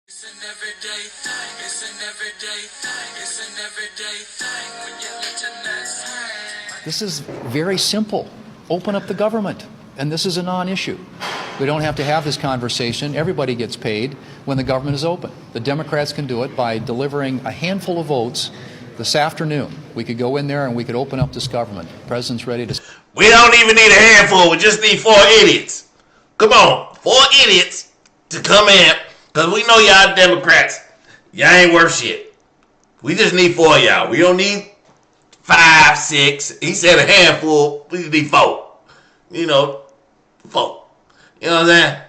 It's an everyday thing, it's an everyday thing, it's an everyday thing when you let your nuts hang. This is very simple. Open up the government, and this is a non-issue. We don't have to have this conversation. Everybody gets paid when the government is open. The Democrats can do it by delivering a handful of votes this afternoon. We could go in there and we could open up this government. The president's ready to... We don't even need a handful. We just need 4 idiots. Come on, 4 idiots to come in. Because we know y'all Democrats, y'all ain't worth shit. We just need 4 of y'all. We don't need 5, 6. He said a handful. We just need 4. 4. You know what I'm saying?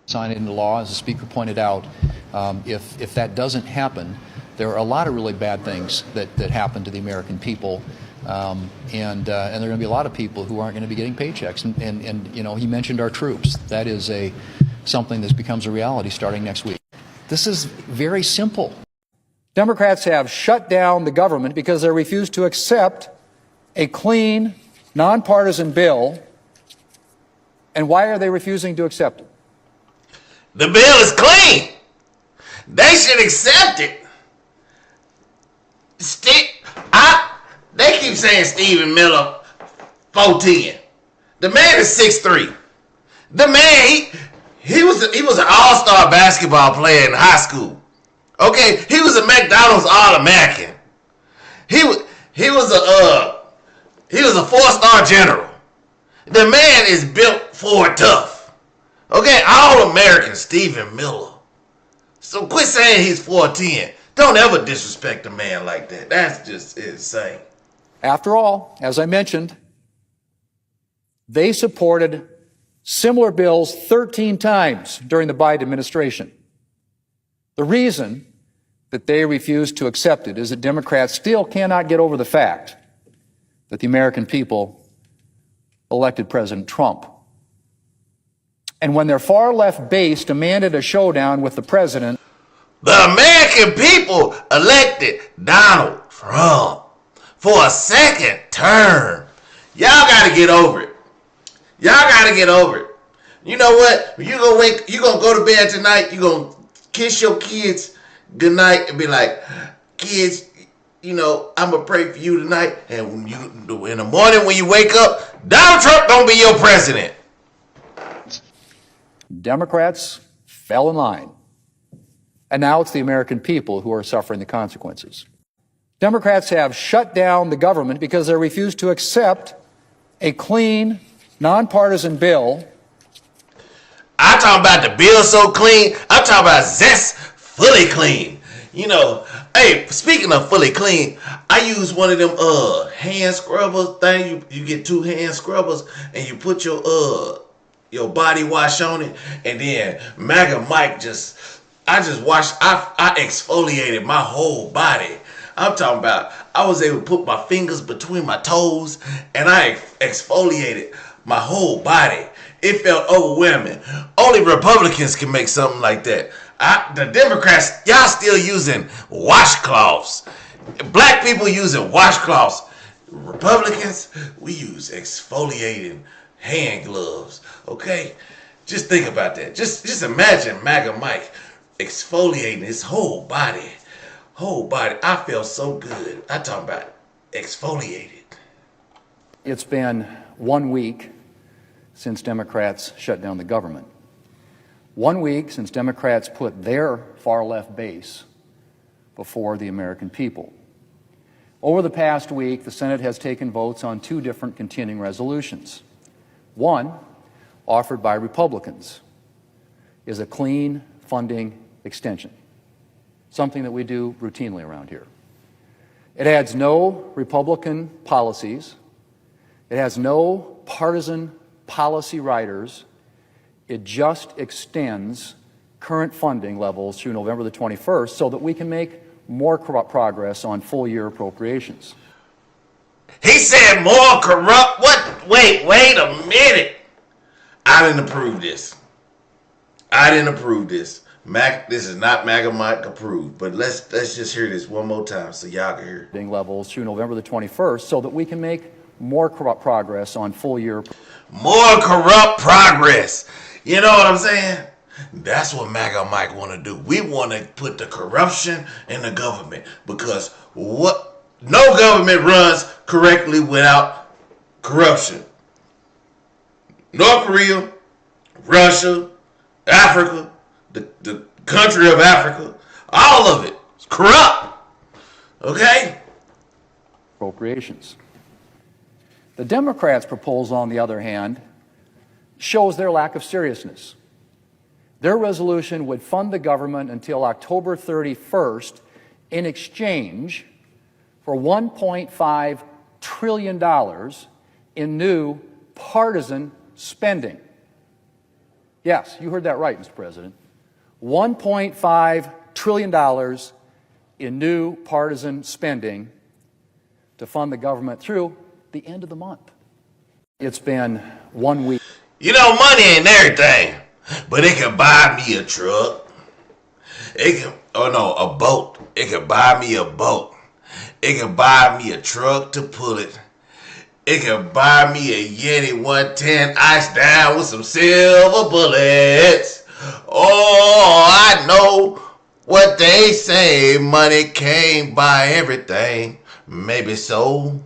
Sign it into law, as the Speaker pointed out. If that doesn't happen, there are a lot of really bad things that happen to the American people. And there are going to be a lot of people who aren't going to be getting paychecks. And you know, he mentioned our troops. That is something that becomes a reality starting next week. This is very simple. Democrats have shut down the government because they refuse to accept a clean, nonpartisan bill. And why are they refusing to accept it? The bill is clean. They should accept it. They keep saying Stephen Miller 4'10". The man is 6'3". The man, he was an all-star basketball player in high school. Okay, he was a McDonald's All-American. He was a 4-star general. The man is built for tough. Okay, All-American Stephen Miller. So quit saying he's 4'10". Don't ever disrespect a man like that. That's just insane. After all, as I mentioned, they supported similar bills 13 times during the Biden administration. The reason that they refused to accept it is that Democrats still cannot get over the fact that the American people elected President Trump. And when their far-left base demanded a showdown with the president, the American people elected Donald Trump for a second term. Y'all gotta get over it. Y'all gotta get over it. You know what? You gonna go to bed tonight, you gonna kiss your kids goodnight and be like, kids, you know, I'm gonna pray for you tonight. And in the morning when you wake up, Donald Trump don't be your president. Democrats fell in line. And now it's the American people who are suffering the consequences. Democrats have shut down the government because they refuse to accept a clean, nonpartisan bill. I'm talking about the bill so clean. I'm talking about zest fully clean. You know, hey, speaking of fully clean, I use one of them hand scrubbers thing. You get 2 hand scrubbers and you put your body wash on it, and then MAGA Mike I exfoliated my whole body. I'm talking about I was able to put my fingers between my toes and I exfoliated my whole body. It felt overwhelming. Only Republicans can make something like that. The Democrats, y'all still using washcloths. Black people using washcloths. Republicans, we use exfoliating hand gloves. Okay? Just think about that. Just imagine MAGA Mike exfoliating his whole body. I felt so good. I talking about exfoliated. It's been 1 week since Democrats shut down the government. 1 week since Democrats put their far-left base before the American people. Over the past week, the Senate has taken votes on 2 different continuing resolutions. One, offered by Republicans, is a clean funding extension, something that we do routinely around here. It adds no Republican policies. It has no partisan policy riders. It just extends current funding levels through November the 21st so that we can make more progress on full-year appropriations. He said more corrupt. What? Wait a minute. I didn't approve this. This is not MAGA Mike approved, but let's just hear this one more time so y'all can hear it. Levels through November the 21st so that we can make more progress on full-year. More corrupt progress. You know what I'm saying? That's what MAGA Mike want to do. We want to put the corruption in the government because no government runs correctly without corruption. North Korea, Russia, Africa, the country of Africa, all of it is corrupt. Okay? Appropriations. The Democrats' proposal, on the other hand, shows their lack of seriousness. Their resolution would fund the government until October 31st in exchange for $1.5 trillion in new partisan spending. Yes, you heard that right, Mr. President. $1.5 trillion in new partisan spending to fund the government through the end of the month. It's been 1 week. You know, money ain't everything, but it can buy me a truck. A boat. It can buy me a boat. It can buy me a truck to pull it. It can buy me a Yeti 110 iced down with some silver bullets. Oh, I know what they say. Money can't buy everything. Maybe so.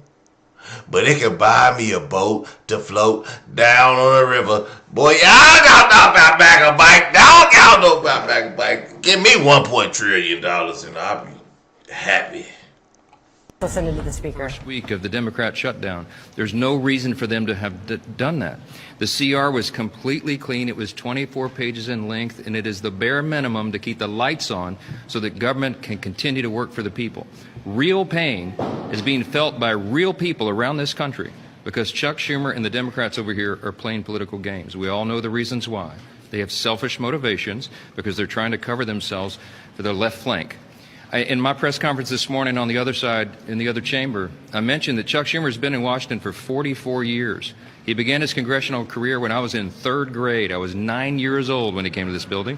But it can buy me a boat to float down on the river. Boy, y'all don't know about MAGA Mike. Y'all know about MAGA Mike. Give me $1 trillion and I'll be happy. Listen to the speaker. First week of the Democrat shutdown. There's no reason for them to have done that. The CR was completely clean. It was 24 pages in length, and it is the bare minimum to keep the lights on so that government can continue to work for the people. Real pain is being felt by real people around this country because Chuck Schumer and the Democrats over here are playing political games. We all know the reasons why. They have selfish motivations because they're trying to cover themselves for their left flank. In my press conference this morning on the other side, in the other chamber, I mentioned that Chuck Schumer has been in Washington for 44 years. He began his congressional career when I was in 3rd grade. I was 9 years old when he came to this building.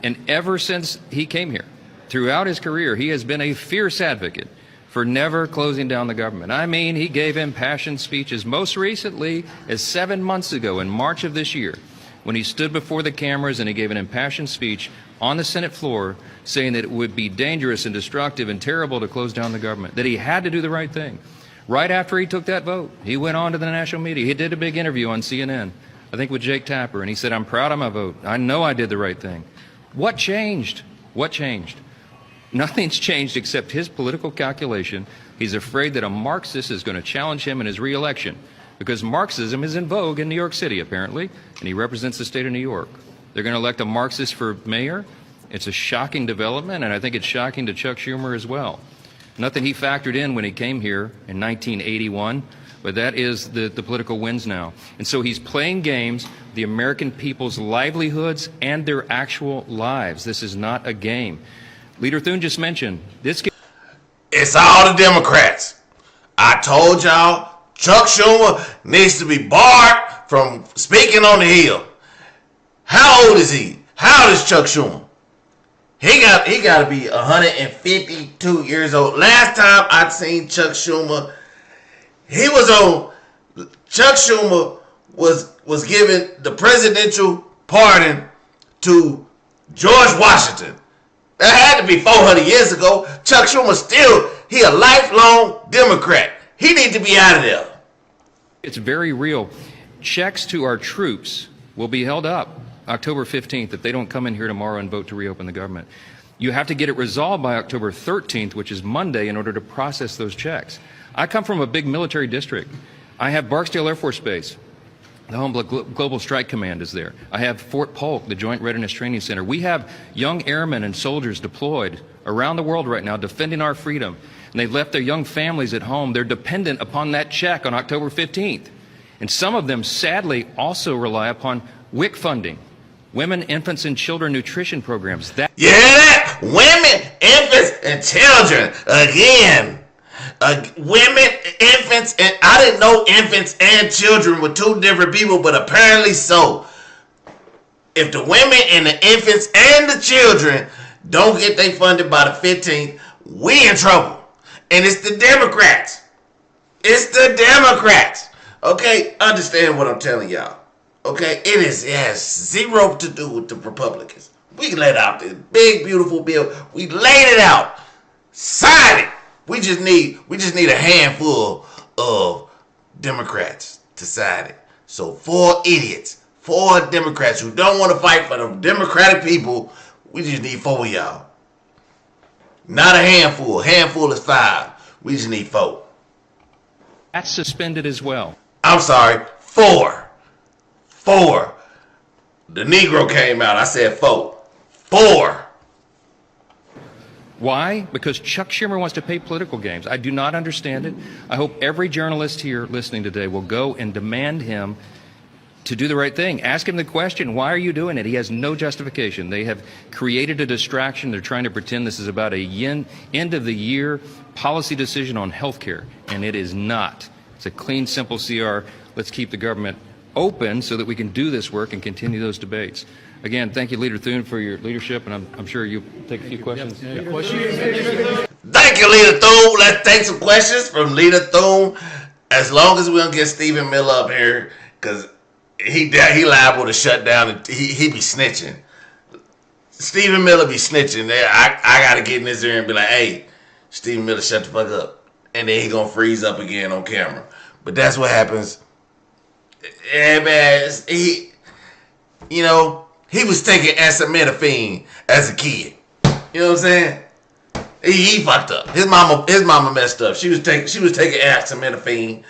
And ever since he came here, throughout his career, he has been a fierce advocate for never closing down the government. I mean, he gave impassioned speeches most recently as 7 months ago in March of this year when he stood before the cameras and he gave an impassioned speech on the Senate floor saying that it would be dangerous and destructive and terrible to close down the government, that he had to do the right thing. Right after he took that vote, he went on to the national media. He did a big interview on CNN, I think with Jake Tapper, and he said, "I'm proud of my vote. I know I did the right thing." What changed? What changed? Nothing's changed except his political calculation. He's afraid that a Marxist is going to challenge him in his re-election because Marxism is in vogue in New York City, apparently, and he represents the state of New York. They're going to elect a Marxist for mayor. It's a shocking development, and I think it's shocking to Chuck Schumer as well. Nothing he factored in when he came here in 1981, but that is the political winds now. And so he's playing games, the American people's livelihoods and their actual lives. This is not a game. Leader Thune just mentioned this. It's all the Democrats. I told y'all, Chuck Schumer needs to be barred from speaking on the Hill. How old is he? How old is Chuck Schumer? He got to be 152 years old. Last time I'd seen Chuck Schumer, Chuck Schumer was given the presidential pardon to George Washington. That had to be 400 years ago. Chuck Schumer he a lifelong Democrat. He needs to be out of there. It's very real. Checks to our troops will be held up October 15th if they don't come in here tomorrow and vote to reopen the government. You have to get it resolved by October 13th, which is Monday, in order to process those checks. I come from a big military district. I have Barksdale Air Force Base. The Home Global Strike Command is there. I have Fort Polk, the Joint Readiness Training Center. We have young airmen and soldiers deployed around the world right now defending our freedom. And they've left their young families at home. They're dependent upon that check on October 15th. And some of them, sadly, also rely upon WIC funding, Women, Infants, and Children Nutrition Programs. That women, infants, and children. Again. Women, infants, and I didn't know infants and children were two different people, but apparently so. If the women and the infants and the children don't get they funded by the 15th, we in trouble. And it's the Democrats. It's the Democrats. Okay, understand what I'm telling y'all. Okay, it has zero to do with the Republicans. We laid out this big, beautiful bill. We laid it out. Sign it. We just need a handful of Democrats to sign it. So 4 idiots, 4 Democrats who don't want to fight for the Democratic people. We just need 4 of y'all. Not a handful. A handful is 5. We just need 4. That's suspended as well. I'm sorry, 4. 4. The Negro came out. I said 4. 4. Why? Because Chuck Schumer wants to pay political games. I do not understand it. I hope every journalist here listening today will go and demand him to do the right thing. Ask him the question, why are you doing it? He has no justification. They have created a distraction. They're trying to pretend this is about a end of the year policy decision on health care, and it is not. It's a clean, simple CR. Let's keep the government open so that we can do this work and continue those debates. Again, thank you, Leader Thune, for your leadership, and I'm sure you'll take a few questions. Thank you, Leader Thune. Let's take some questions from Leader Thune. As long as we don't get Stephen Miller up here, because he liable to shut down, and he be snitching. Stephen Miller be snitching. I got to get in his ear and be like, hey, Stephen Miller, shut the fuck up. And then he going to freeze up again on camera. But that's what happens. Yeah, man, he was taking acetaminophen as a kid. You know what I'm saying? He fucked up. His mama messed up. She was taking acetaminophen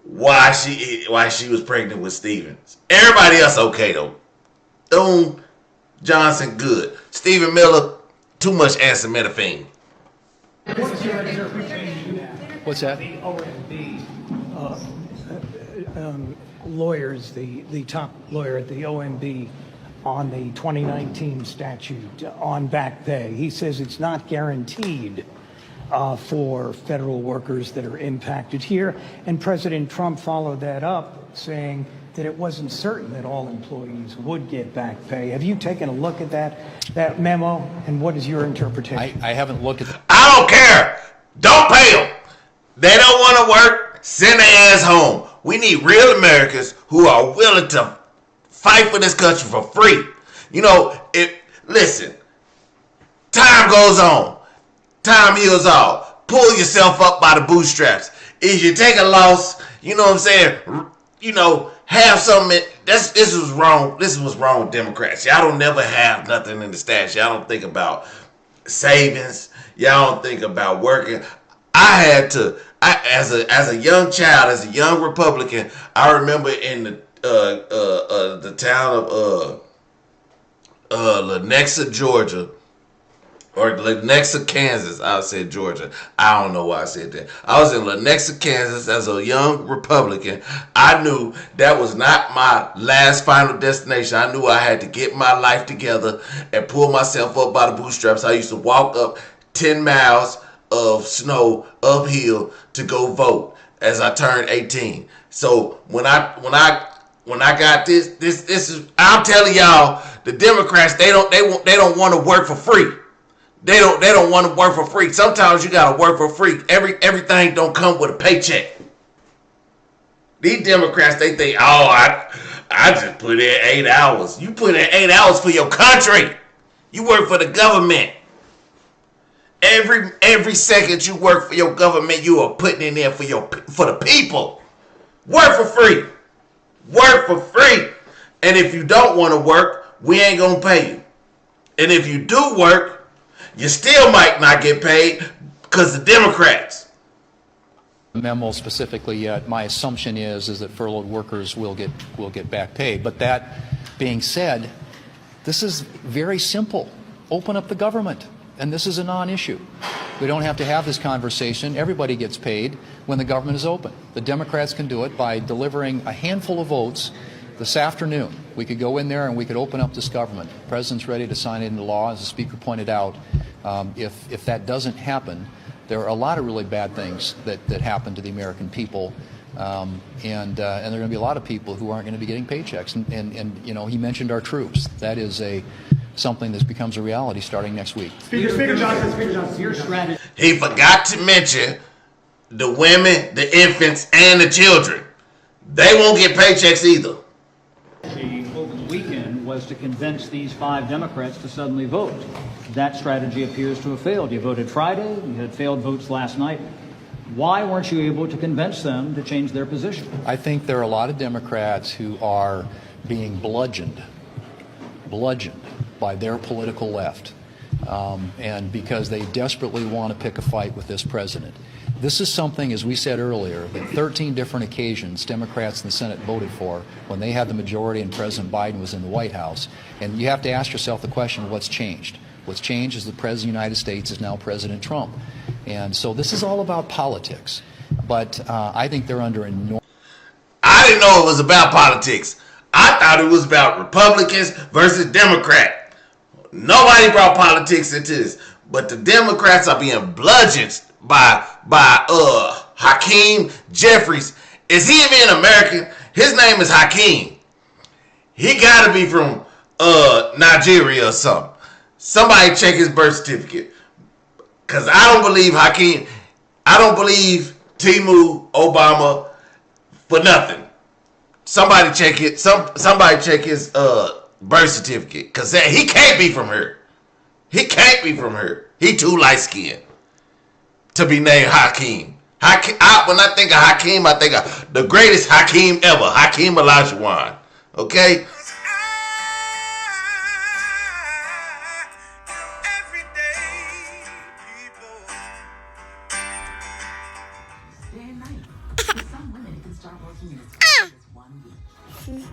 while she was pregnant with Stevens. Everybody else okay though. Thune, Johnson, good. Stephen Miller, too much acetaminophen. What's that? The OMB lawyers, the top lawyer at the OMB on the 2019 statute on back pay. He says it's not guaranteed for federal workers that are impacted here. And President Trump followed that up saying that it wasn't certain that all employees would get back pay. Have you taken a look at that memo, and what is your interpretation? I haven't looked at I don't care. Don't pay them. They don't want to work. Send their ass home. We need real Americans who are willing to fight for this country for free. Listen, time goes on. Time heals all. Pull yourself up by the bootstraps. If you take a loss, you know what I'm saying? Have something. This was wrong. This was wrong with Democrats. Y'all don't never have nothing in the stash. Y'all don't think about savings. Y'all don't think about working. As a young child, as a young Republican, I remember in the town of Lenexa, Georgia, or Lenexa, Kansas. I said Georgia. I don't know why I said that. I was in Lenexa, Kansas as a young Republican. I knew that was not my last final destination. I knew I had to get my life together and pull myself up by the bootstraps. I used to walk up 10 miles of snow uphill to go vote as I turned 18. So when I got this is, I'm telling y'all, the Democrats, they don't want to work for free. They don't want to work for free. Sometimes you gotta work for free. Everything don't come with a paycheck. These Democrats, they think, I just put in 8 hours. You put in 8 hours for your country. You work for the government. Every second you work for your government, you are putting in there for the people. Work for free. Work for free. And if you don't want to work, we ain't gonna pay you. And if you do work, you still might not get paid because the Democrats. memo specifically yet. My assumption is that furloughed workers will get back pay. But that being said, this is very simple. Open up the government, and this is a non-issue. We don't have to have this conversation. Everybody gets paid when the government is open. The Democrats can do it by delivering a handful of votes this afternoon. We could go in there and we could open up this government. The President's ready to sign it into law, as the Speaker pointed out. If that doesn't happen, there are a lot of really bad things that happen to the American people, and there are going to be a lot of people who aren't going to be getting paychecks. And he mentioned our troops. That is something that becomes a reality starting next week. Speaker Johnson, your strategy. He forgot to mention the women, the infants, and the children. They won't get paychecks either. was to convince these 5 Democrats to suddenly vote. That strategy appears to have failed. You voted Friday, you had failed votes last night. Why weren't you able to convince them to change their position? I think there are a lot of Democrats who are being bludgeoned by their political left, and because they desperately want to pick a fight with this president. This is something, as we said earlier, that 13 different occasions Democrats in the Senate voted for when they had the majority and President Biden was in the White House. And you have to ask yourself the question, what's changed? What's changed is the President of the United States is now President Trump. And so this is all about politics. But I think they're under enormous... I didn't know it was about politics. I thought it was about Republicans versus Democrat. Nobody brought politics into this. But the Democrats are being bludgeoned by Hakeem Jeffries. Is he even American? His name is Hakeem. He gotta be from Nigeria or something. Somebody check his birth certificate. Cause I don't believe Hakeem. I don't believe Timu Obama for nothing. Somebody check it. Somebody check his birth certificate. Cause he can't be from her. He can't be from her. He too light skinned to be named Hakeem. When I think of Hakeem, I think of the greatest Hakeem ever, Hakeem Olajuwon. Okay? Day and night. For some women, it can start working in as fast as 1 week.